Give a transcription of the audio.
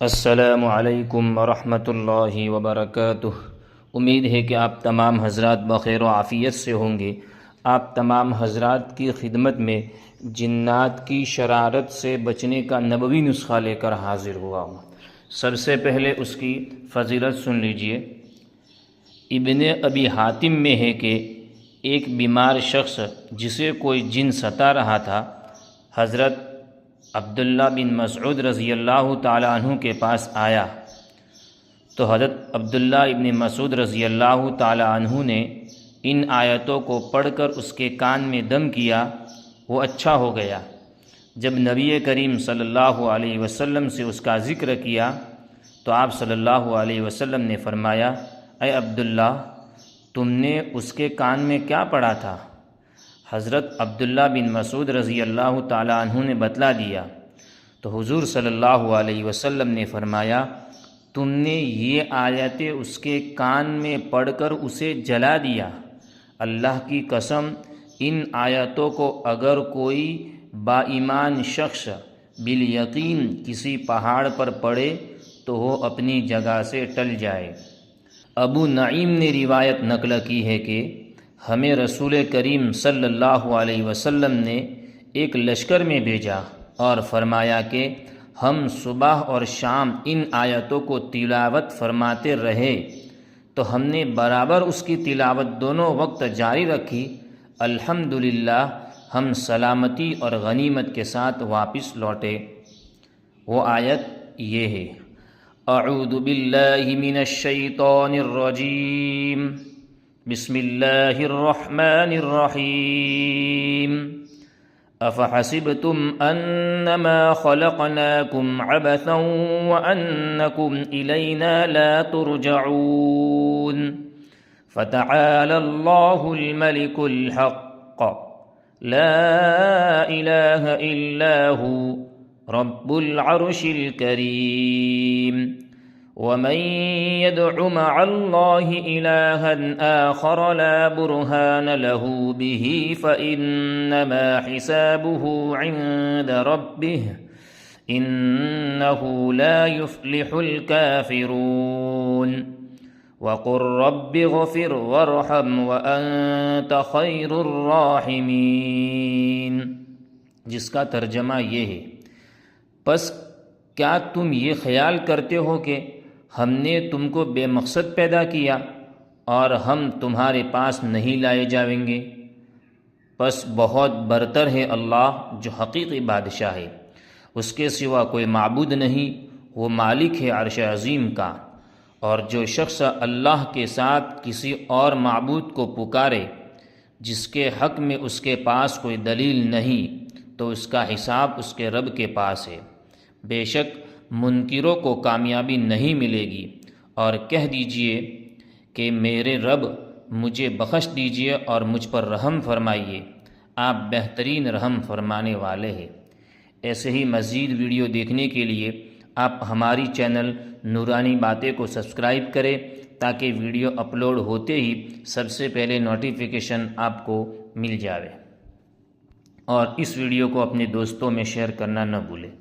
السلام علیکم ورحمۃ اللہ وبرکاتہ۔ امید ہے کہ آپ تمام حضرات بخیر و عافیت سے ہوں گے۔ آپ تمام حضرات کی خدمت میں جنات کی شرارت سے بچنے کا نبوی نسخہ لے کر حاضر ہوا ہوں۔ سب سے پہلے اس کی فضیلت سن لیجئے۔ ابن ابی حاتم میں ہے کہ ایک بیمار شخص جسے کوئی جن ستا رہا تھا حضرت عبداللہ بن مسعود رضی اللہ تعالیٰ عنہ کے پاس آیا تو حضرت عبداللہ ابن مسعود رضی اللہ تعالیٰ عنہ نے ان آیتوں کو پڑھ کر اس کے کان میں دم کیا، وہ اچھا ہو گیا۔ جب نبی کریم صلی اللہ علیہ وسلم سے اس کا ذکر کیا تو آپ صلی اللہ علیہ وسلم نے فرمایا، اے عبداللہ، تم نے اس کے کان میں کیا پڑھا تھا؟ حضرت عبداللہ بن مسعود رضی اللہ تعالیٰ عنہ نے بتلا دیا تو حضور صلی اللہ علیہ وسلم نے فرمایا، تم نے یہ آیتیں اس کے کان میں پڑھ کر اسے جلا دیا۔ اللہ کی قسم، ان آیتوں کو اگر کوئی با ایمان شخص بالیقین کسی پہاڑ پر پڑھے تو وہ اپنی جگہ سے ٹل جائے۔ ابو نعیم نے روایت نقل کی ہے کہ ہمیں رسول کریم صلی اللہ علیہ وسلم نے ایک لشکر میں بھیجا اور فرمایا کہ ہم صبح اور شام ان آیتوں کو تلاوت فرماتے رہے تو ہم نے برابر اس کی تلاوت دونوں وقت جاری رکھی۔ الحمدللہ ہم سلامتی اور غنیمت کے ساتھ واپس لوٹے۔ وہ آیت یہ ہے، اعوذ باللہ من الشیطان الرجیم، بسم اللہ الرحمن الرحیم، افحسبتم انما خلقناکم عبثا وانکم الینا لا ترجعون، فتعالى اللہ الملک الحق، لا الہ الا هو رب العرش الکریم، ومن يدع مع الله إلها آخر لا برهان له به فإنما حسابه عند ربه إنه لا يفلح الكافرون، وقل رب اغفر وارحم وأنت خير الراحمين، جس کا ترجمہ یہ ہے، پس کیا تم یہ خیال کرتے ہو کہ ہم نے تم کو بے مقصد پیدا کیا اور ہم تمہارے پاس نہیں لائے جائیں گے؟ پس بہت برتر ہے اللہ جو حقیقی بادشاہ ہے، اس کے سوا کوئی معبود نہیں، وہ مالک ہے عرش عظیم کا۔ اور جو شخص اللہ کے ساتھ کسی اور معبود کو پکارے جس کے حق میں اس کے پاس کوئی دلیل نہیں تو اس کا حساب اس کے رب کے پاس ہے۔ بے شک منکروں کو کامیابی نہیں ملے گی، اور کہہ دیجئے کہ میرے رب مجھے بخش دیجئے اور مجھ پر رحم فرمائیے، آپ بہترین رحم فرمانے والے ہیں۔ ایسے ہی مزید ویڈیو دیکھنے کے لیے آپ ہماری چینل نورانی باتیں کو سبسکرائب کریں تاکہ ویڈیو اپلوڈ ہوتے ہی سب سے پہلے نوٹیفیکیشن آپ کو مل جائے، اور اس ویڈیو کو اپنے دوستوں میں شیئر کرنا نہ بھولیں۔